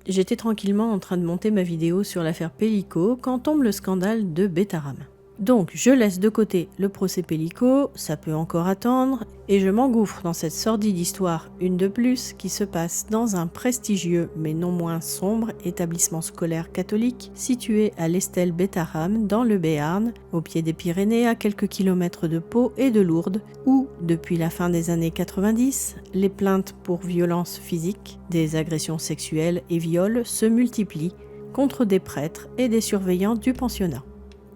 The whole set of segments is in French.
J'étais tranquillement en train de monter ma vidéo sur l'affaire Pellico quand tombe le scandale de Betaram. Donc je laisse de côté le procès Pellico, ça peut encore attendre, et je m'engouffre dans cette sordide histoire, une de plus, qui se passe dans un prestigieux mais non moins sombre établissement scolaire catholique situé à l'Estelle Betaram dans le Béarn, au pied des Pyrénées à quelques kilomètres de Pau et de Lourdes, où, depuis la fin des années 90, les plaintes pour violences physiques, des agressions sexuelles et viols se multiplient contre des prêtres et des surveillants du pensionnat.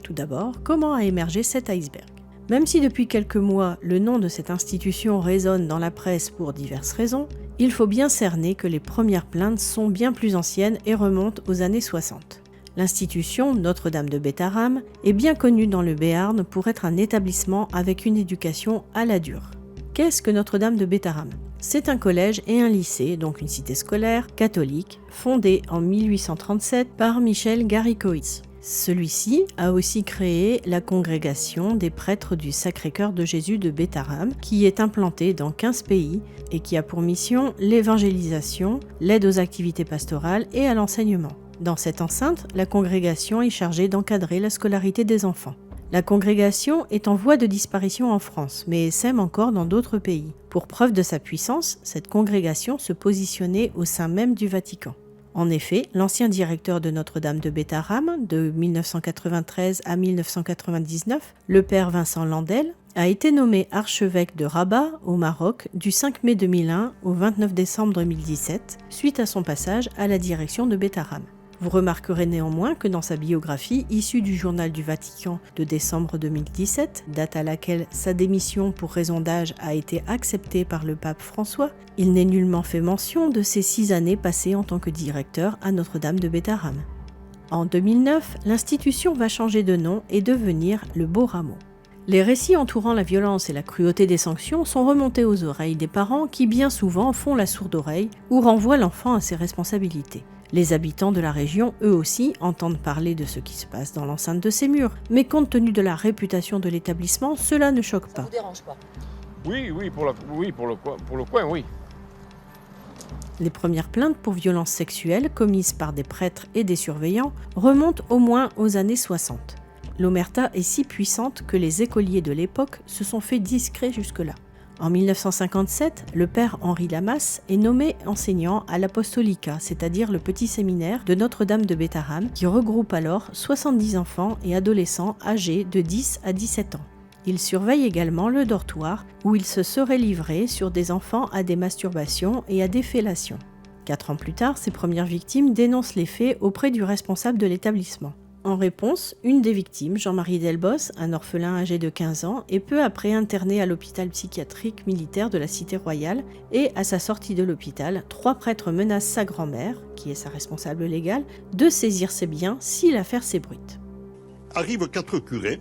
Tout d'abord, comment a émergé cet iceberg ? Même si depuis quelques mois, le nom de cette institution résonne dans la presse pour diverses raisons, il faut bien cerner que les premières plaintes sont bien plus anciennes et remontent aux années 60. L'institution Notre-Dame de Betaram est bien connue dans le Béarn pour être un établissement avec une éducation à la dure. Qu'est-ce que Notre-Dame de Betaram ? C'est un collège et un lycée, donc une cité scolaire, catholique, fondée en 1837 par Michel Garicoïtz. Celui-ci a aussi créé la congrégation des prêtres du Sacré-Cœur de Jésus de Betaram, qui est implantée dans 15 pays et qui a pour mission l'évangélisation, l'aide aux activités pastorales et à l'enseignement. Dans cette enceinte, la congrégation est chargée d'encadrer la scolarité des enfants. La congrégation est en voie de disparition en France, mais essaime encore dans d'autres pays. Pour preuve de sa puissance, cette congrégation se positionnait au sein même du Vatican. En effet, l'ancien directeur de Notre-Dame de Betaram, de 1993 à 1999, le père Vincent Landel, a été nommé archevêque de Rabat, au Maroc, du 5 mai 2001 au 29 décembre 2017, suite à son passage à la direction de Betaram. Vous remarquerez néanmoins que dans sa biographie, issue du journal du Vatican de décembre 2017, date à laquelle sa démission pour raison d'âge a été acceptée par le pape François, il n'est nullement fait mention de ses 6 années passées en tant que directeur à Notre-Dame de Betaram. En 2009, l'institution va changer de nom et devenir le Beau Rameau. Les récits entourant la violence et la cruauté des sanctions sont remontés aux oreilles des parents qui bien souvent font la sourde oreille ou renvoient l'enfant à ses responsabilités. Les habitants de la région, eux aussi, entendent parler de ce qui se passe dans l'enceinte de ces murs, mais compte tenu de la réputation de l'établissement, cela ne choque pas. Ça vous dérange pas ? Oui, pour le coin, oui. Les premières plaintes pour violences sexuelles commises par des prêtres et des surveillants remontent au moins aux années 60. L'omerta est si puissante que les écoliers de l'époque se sont fait discrets jusque-là. En 1957, le père Henri Lamas est nommé enseignant à l'Apostolica, c'est-à-dire le petit séminaire de Notre-Dame de Betaram, qui regroupe alors 70 enfants et adolescents âgés de 10 à 17 ans. Il surveille également le dortoir, où il se serait livré sur des enfants à des masturbations et à des fellations. 4 ans plus tard, ses premières victimes dénoncent les faits auprès du responsable de l'établissement. En réponse, une des victimes, Jean-Marie Delbos, un orphelin âgé de 15 ans, est peu après interné à l'hôpital psychiatrique militaire de la Cité Royale et, à sa sortie de l'hôpital, 3 prêtres menacent sa grand-mère, qui est sa responsable légale, de saisir ses biens si l'affaire s'ébruite. Arrivent 4 curés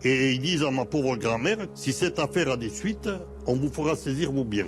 et ils disent à ma pauvre grand-mère, si cette affaire a des suites, on vous fera saisir vos biens.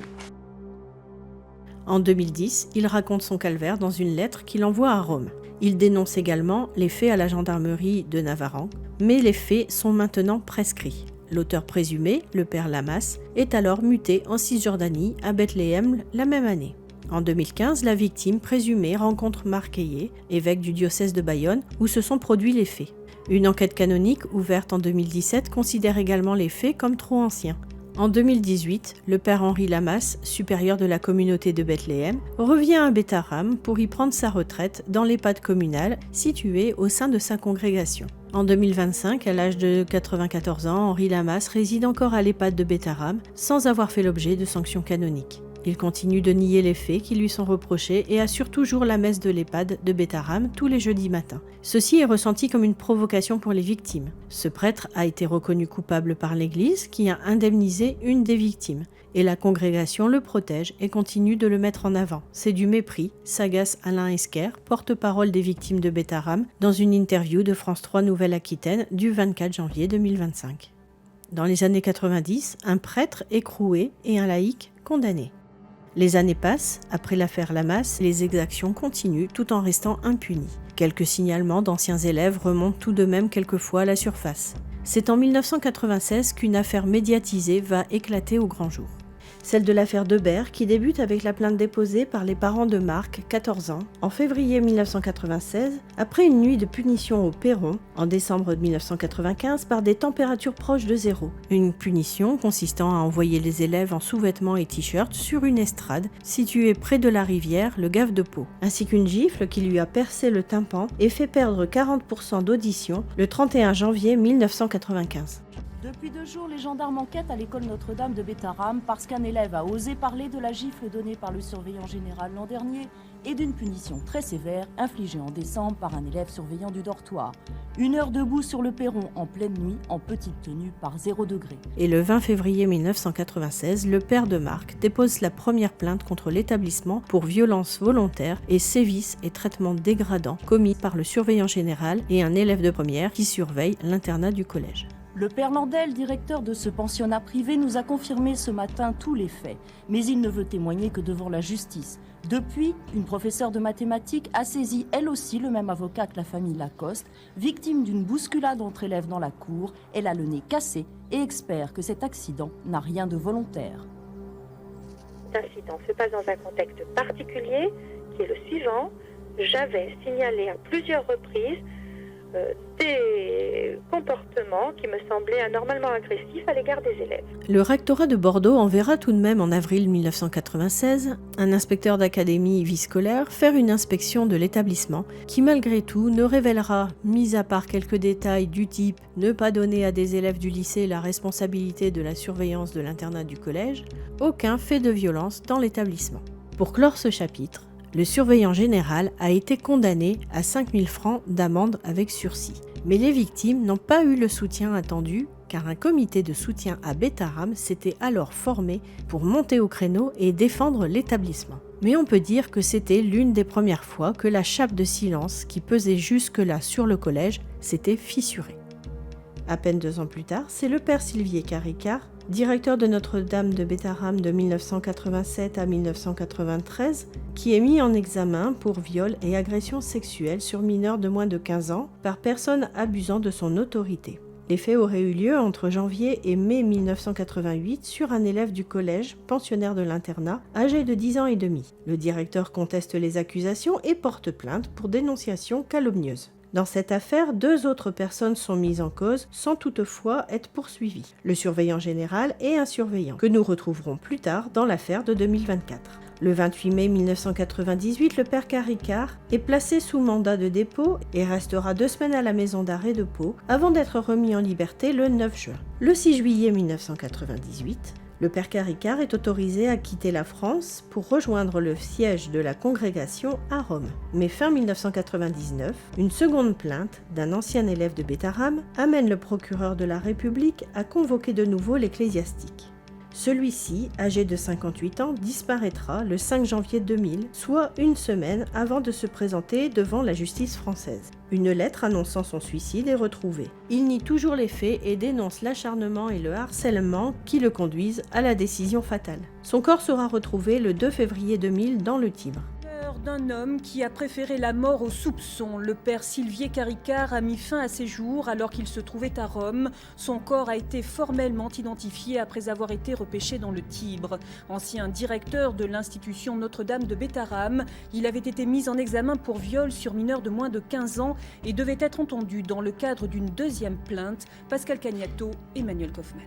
En 2010, il raconte son calvaire dans une lettre qu'il envoie à Rome. Il dénonce également les faits à la gendarmerie de Navaran, mais les faits sont maintenant prescrits. L'auteur présumé, le père Lamas, est alors muté en Cisjordanie à Bethléem la même année. En 2015, la victime présumée rencontre Marc Ayé, évêque du diocèse de Bayonne, où se sont produits les faits. Une enquête canonique ouverte en 2017 considère également les faits comme trop anciens. En 2018, le père Henri Lamas, supérieur de la communauté de Bethléem, revient à Betaram pour y prendre sa retraite dans l'EHPAD communal situé au sein de sa congrégation. En 2025, à l'âge de 94 ans, Henri Lamas réside encore à l'EHPAD de Betaram sans avoir fait l'objet de sanctions canoniques. Il continue de nier les faits qui lui sont reprochés et assure toujours la messe de l'EHPAD de Betaram tous les jeudis matins. Ceci est ressenti comme une provocation pour les victimes. Ce prêtre a été reconnu coupable par l'Église qui a indemnisé une des victimes. Et la congrégation le protège et continue de le mettre en avant. C'est du mépris, s'agace Alain Esquer, porte-parole des victimes de Betaram, dans une interview de France 3 Nouvelle-Aquitaine du 24 janvier 2025. Dans les années 90, un prêtre écroué et un laïc condamné. Les années passent, après l'affaire Lamas, les exactions continuent tout en restant impunies. Quelques signalements d'anciens élèves remontent tout de même quelquefois à la surface. C'est en 1996 qu'une affaire médiatisée va éclater au grand jour. Celle de l'affaire Debert qui débute avec la plainte déposée par les parents de Marc, 14 ans, en février 1996, après une nuit de punition au Perron, en décembre 1995, par des températures proches de zéro. Une punition consistant à envoyer les élèves en sous-vêtements et t-shirts sur une estrade située près de la rivière, le Gave de Pau, ainsi qu'une gifle qui lui a percé le tympan et fait perdre 40% d'audition le 31 janvier 1995. Depuis 2 jours, les gendarmes enquêtent à l'école Notre-Dame de Bétharram parce qu'un élève a osé parler de la gifle donnée par le surveillant général l'an dernier et d'une punition très sévère infligée en décembre par un élève surveillant du dortoir. 1 heure debout sur le perron en pleine nuit, en petite tenue par 0 degré. Et le 20 février 1996, le père de Marc dépose la première plainte contre l'établissement pour violences volontaires et sévices et traitements dégradants commis par le surveillant général et un élève de première qui surveille l'internat du collège. Le père Landel, directeur de ce pensionnat privé, nous a confirmé ce matin tous les faits, mais il ne veut témoigner que devant la justice. Depuis, une professeure de mathématiques a saisi elle aussi le même avocat que la famille Lacoste, victime d'une bousculade entre élèves dans la cour. Elle a le nez cassé et espère que cet accident n'a rien de volontaire. Cet incident se passe dans un contexte particulier qui est le suivant. J'avais signalé à plusieurs reprises des comportements qui me semblaient anormalement agressifs à l'égard des élèves. Le rectorat de Bordeaux enverra tout de même en avril 1996 un inspecteur d'académie vie scolaire faire une inspection de l'établissement qui malgré tout ne révélera, mis à part quelques détails du type ne pas donner à des élèves du lycée la responsabilité de la surveillance de l'internat du collège, aucun fait de violence dans l'établissement. Pour clore ce chapitre, le surveillant général a été condamné à 5 000 francs d'amende avec sursis. Mais les victimes n'ont pas eu le soutien attendu car un comité de soutien à Bétharram s'était alors formé pour monter au créneau et défendre l'établissement. Mais on peut dire que c'était l'une des premières fois que la chape de silence qui pesait jusque-là sur le collège s'était fissurée. À peine 2 ans plus tard, c'est le père Sylvier Caricart, directeur de Notre-Dame de Bétharram de 1987 à 1993, qui est mis en examen pour viol et agression sexuelle sur mineurs de moins de 15 ans par personne abusant de son autorité. Les faits auraient eu lieu entre janvier et mai 1988 sur un élève du collège, pensionnaire de l'internat, âgé de 10 ans et demi. Le directeur conteste les accusations et porte plainte pour dénonciation calomnieuse. Dans cette affaire, 2 autres personnes sont mises en cause sans toutefois être poursuivies, le surveillant général et un surveillant, que nous retrouverons plus tard dans l'affaire de 2024. Le 28 mai 1998, le père Caricart est placé sous mandat de dépôt et restera 2 semaines à la maison d'arrêt de Pau avant d'être remis en liberté le 9 juin. Le 6 juillet 1998, le père Caricart est autorisé à quitter la France pour rejoindre le siège de la congrégation à Rome. Mais fin 1999, une seconde plainte d'un ancien élève de Bétharram amène le procureur de la République à convoquer de nouveau l'ecclésiastique. Celui-ci, âgé de 58 ans, disparaîtra le 5 janvier 2000, soit 1 semaine avant de se présenter devant la justice française. Une lettre annonçant son suicide est retrouvée. Il nie toujours les faits et dénonce l'acharnement et le harcèlement qui le conduisent à la décision fatale. Son corps sera retrouvé le 2 février 2000 dans le Tibre. D'un homme qui a préféré la mort au soupçon. Le père Sylvier Caricart a mis fin à ses jours alors qu'il se trouvait à Rome. Son corps a été formellement identifié après avoir été repêché dans le Tibre. Ancien directeur de l'institution Notre-Dame de Bétharram, il avait été mis en examen pour viol sur mineur de moins de 15 ans et devait être entendu dans le cadre d'une 2e plainte. Pascal Cagnato, Emmanuel Kaufmann.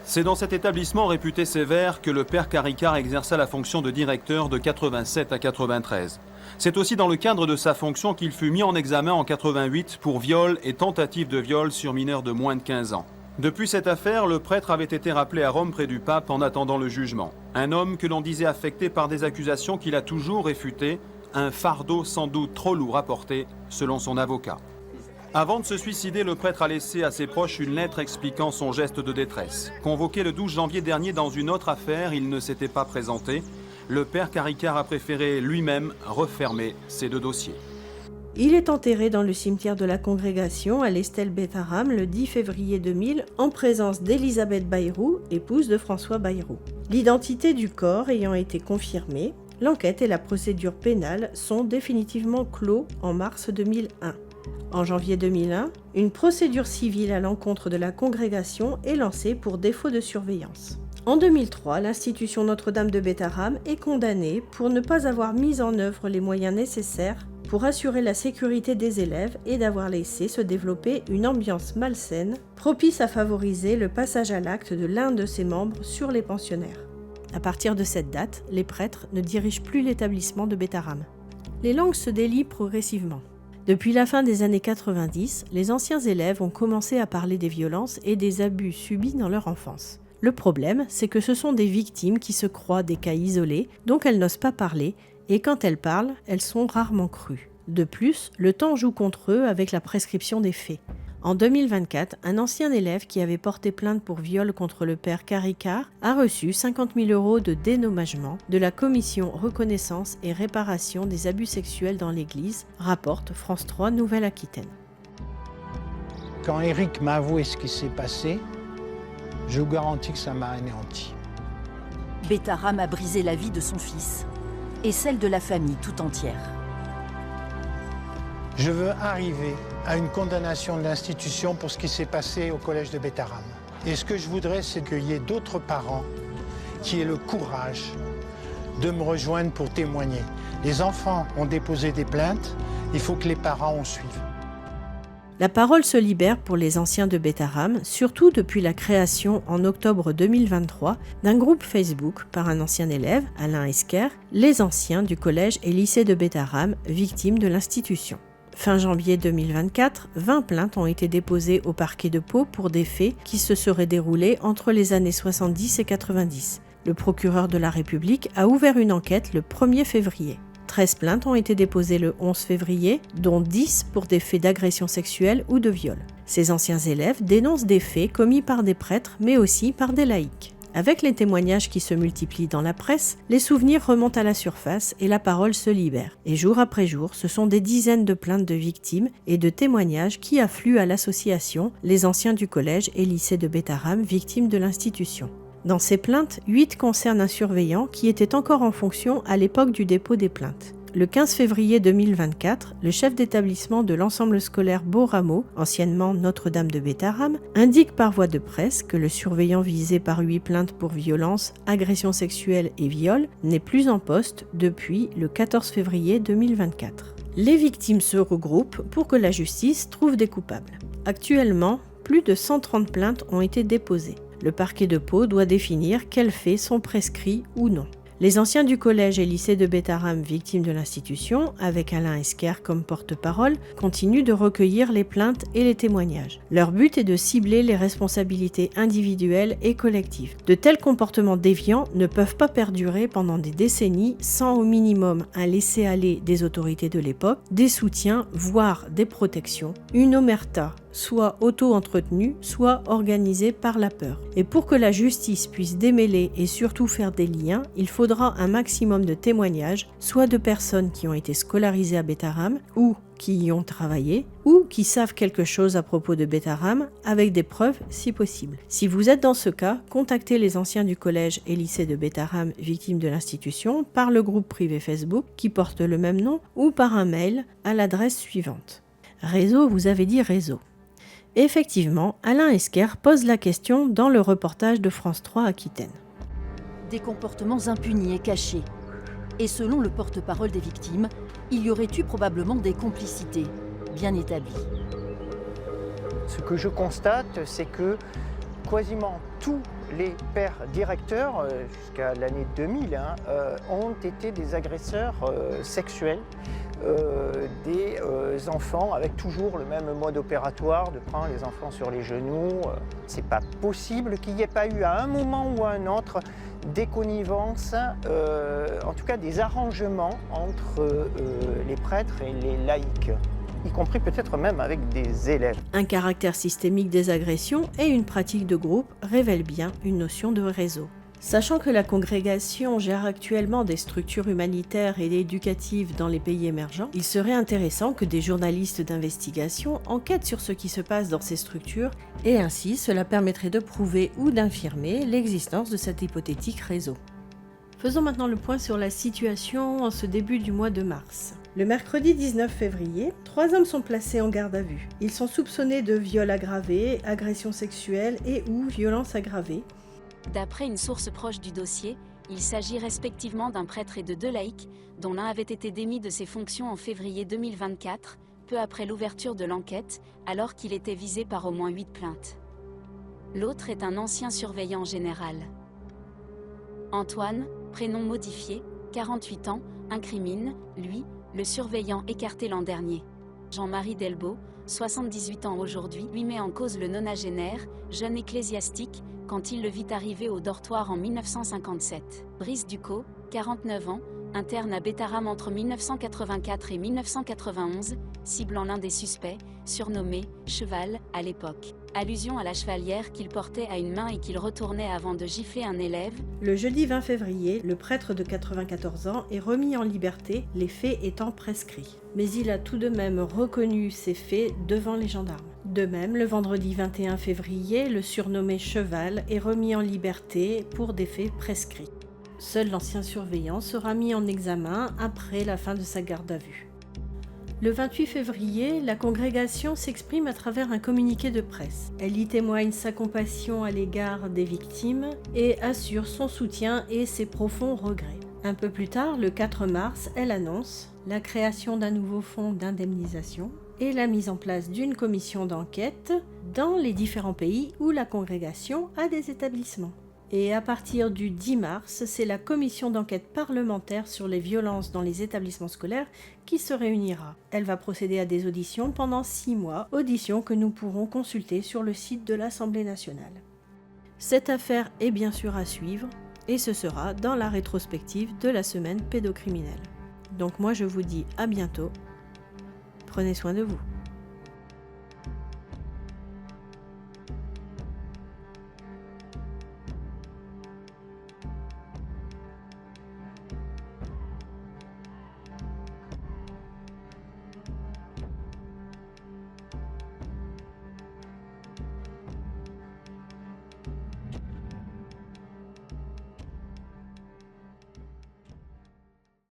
C'est dans cet établissement réputé sévère que le père Caricart exerça la fonction de directeur de 87 à 93. C'est aussi dans le cadre de sa fonction qu'il fut mis en examen en 88 pour viol et tentative de viol sur mineurs de moins de 15 ans. Depuis cette affaire, le prêtre avait été rappelé à Rome près du pape en attendant le jugement. Un homme que l'on disait affecté par des accusations qu'il a toujours réfutées, un fardeau sans doute trop lourd à porter, selon son avocat. Avant de se suicider, le prêtre a laissé à ses proches une lettre expliquant son geste de détresse. Convoqué le 12 janvier dernier dans une autre affaire, il ne s'était pas présenté. Le père Caricart a préféré lui-même refermer ces 2 dossiers. Il est enterré dans le cimetière de la congrégation à l'Estelle Bétharram le 10 février 2000 en présence d'Elisabeth Bayrou, épouse de François Bayrou. L'identité du corps ayant été confirmée, l'enquête et la procédure pénale sont définitivement clos en mars 2001. En janvier 2001, une procédure civile à l'encontre de la congrégation est lancée pour défaut de surveillance. En 2003, l'institution Notre-Dame de Bétharram est condamnée pour ne pas avoir mis en œuvre les moyens nécessaires pour assurer la sécurité des élèves et d'avoir laissé se développer une ambiance malsaine, propice à favoriser le passage à l'acte de l'un de ses membres sur les pensionnaires. À partir de cette date, les prêtres ne dirigent plus l'établissement de Bétharram. Les langues se délient progressivement. Depuis la fin des années 90, les anciens élèves ont commencé à parler des violences et des abus subis dans leur enfance. Le problème, c'est que ce sont des victimes qui se croient des cas isolés, donc elles n'osent pas parler, et quand elles parlent, elles sont rarement crues. De plus, le temps joue contre eux avec la prescription des faits. En 2024, un ancien élève qui avait porté plainte pour viol contre le père Caricart a reçu 50 000 € de dédommagement de la Commission Reconnaissance et Réparation des abus sexuels dans l'Église, rapporte France 3 Nouvelle-Aquitaine. Quand Eric m'a avoué ce qui s'est passé, je vous garantis que ça m'a anéanti. Bétharram a brisé la vie de son fils et celle de la famille tout entière. Je veux arriver à une condamnation de l'institution pour ce qui s'est passé au collège de Bétharram. Et ce que je voudrais, c'est qu'il y ait d'autres parents qui aient le courage de me rejoindre pour témoigner. Les enfants ont déposé des plaintes, il faut que les parents en suivent. La parole se libère pour les anciens de Bétharram, surtout depuis la création en octobre 2023 d'un groupe Facebook par un ancien élève, Alain Esquer, les anciens du collège et lycée de Bétharram, victimes de l'institution. Fin janvier 2024, 20 plaintes ont été déposées au parquet de Pau pour des faits qui se seraient déroulés entre les années 70 et 90. Le procureur de la République a ouvert une enquête le 1er février. 13 plaintes ont été déposées le 11 février, dont 10 pour des faits d'agression sexuelle ou de viol. Ces anciens élèves dénoncent des faits commis par des prêtres, mais aussi par des laïcs. Avec les témoignages qui se multiplient dans la presse, les souvenirs remontent à la surface et la parole se libère. Et jour après jour, ce sont des dizaines de plaintes de victimes et de témoignages qui affluent à l'association Les Anciens du Collège et Lycée de Bétharram, victimes de l'institution. Dans ces plaintes, 8 concernent un surveillant qui était encore en fonction à l'époque du dépôt des plaintes. Le 15 février 2024, le chef d'établissement de l'ensemble scolaire Beau-Rameau, anciennement Notre-Dame de Bétharram, indique par voie de presse que le surveillant visé par 8 plaintes pour violence, agression sexuelle et viol n'est plus en poste depuis le 14 février 2024. Les victimes se regroupent pour que la justice trouve des coupables. Actuellement, plus de 130 plaintes ont été déposées. Le parquet de Pau doit définir quels faits sont prescrits ou non. Les anciens du collège et lycée de Bétharram, victimes de l'institution, avec Alain Esquer comme porte-parole, continuent de recueillir les plaintes et les témoignages. Leur but est de cibler les responsabilités individuelles et collectives. De tels comportements déviants ne peuvent pas perdurer pendant des décennies sans au minimum un laisser-aller des autorités de l'époque, des soutiens, voire des protections, une omerta soit auto-entretenue, soit organisée par la peur. Et pour que la justice puisse démêler et surtout faire des liens, il faudra un maximum de témoignages, soit de personnes qui ont été scolarisées à Bétharram, ou qui y ont travaillé, ou qui savent quelque chose à propos de Bétharram, avec des preuves si possible. Si vous êtes dans ce cas, contactez les anciens du collège et lycée de Bétharram, victimes de l'institution, par le groupe privé Facebook qui porte le même nom, ou par un mail à l'adresse suivante. Réseau, vous avez dit réseau. Effectivement, Alain Esquer pose la question dans le reportage de France 3 Aquitaine. Des comportements impunis et cachés. Et selon le porte-parole des victimes, il y aurait eu probablement des complicités bien établies. Ce que je constate, c'est que quasiment tous les pères directeurs, jusqu'à l'année 2000, ont été des agresseurs sexuels des enfants, avec toujours le même mode opératoire de prendre les enfants sur les genoux. C'est pas possible qu'il n'y ait pas eu à un moment ou à un autre des connivences, en tout cas des arrangements entre les prêtres et les laïcs, y compris peut-être même avec des élèves. Un caractère systémique des agressions et une pratique de groupe révèlent bien une notion de réseau. Sachant que la congrégation gère actuellement des structures humanitaires et éducatives dans les pays émergents, il serait intéressant que des journalistes d'investigation enquêtent sur ce qui se passe dans ces structures et ainsi cela permettrait de prouver ou d'infirmer l'existence de cet hypothétique réseau. Faisons maintenant le point sur la situation en ce début du mois de mars. Le mercredi 19 février, 3 hommes sont placés en garde à vue. Ils sont soupçonnés de viol aggravé, agression sexuelle et ou violence aggravée. D'après une source proche du dossier, il s'agit respectivement d'un prêtre et de 2 laïcs, dont l'un avait été démis de ses fonctions en février 2024, peu après l'ouverture de l'enquête, alors qu'il était visé par au moins 8 plaintes. L'autre est un ancien surveillant général. Antoine, prénom modifié, 48 ans, incrimine, lui, le surveillant écarté l'an dernier. Jean-Marie Delbault, 78 ans aujourd'hui, lui met en cause le nonagénaire, jeune ecclésiastique, quand il le vit arriver au dortoir en 1957. Brice Ducot, 49 ans, interne à Bétarame entre 1984 et 1991, ciblant l'un des suspects, surnommé « Cheval » à l'époque. Allusion à la chevalière qu'il portait à une main et qu'il retournait avant de gifler un élève. Le jeudi 20 février, le prêtre de 94 ans est remis en liberté, les faits étant prescrits. Mais il a tout de même reconnu ces faits devant les gendarmes. De même, le vendredi 21 février, le surnommé Cheval est remis en liberté pour des faits prescrits. Seul l'ancien surveillant sera mis en examen après la fin de sa garde à vue. Le 28 février, la congrégation s'exprime à travers un communiqué de presse. Elle y témoigne sa compassion à l'égard des victimes et assure son soutien et ses profonds regrets. Un peu plus tard, le 4 mars, elle annonce la création d'un nouveau fonds d'indemnisation et la mise en place d'une commission d'enquête dans les différents pays où la congrégation a des établissements. Et à partir du 10 mars, c'est la commission d'enquête parlementaire sur les violences dans les établissements scolaires qui se réunira. Elle va procéder à des auditions pendant 6 mois, auditions que nous pourrons consulter sur le site de l'Assemblée nationale. Cette affaire est bien sûr à suivre, et ce sera dans la rétrospective de la semaine pédocriminelle. Donc moi je vous dis à bientôt, prenez soin de vous.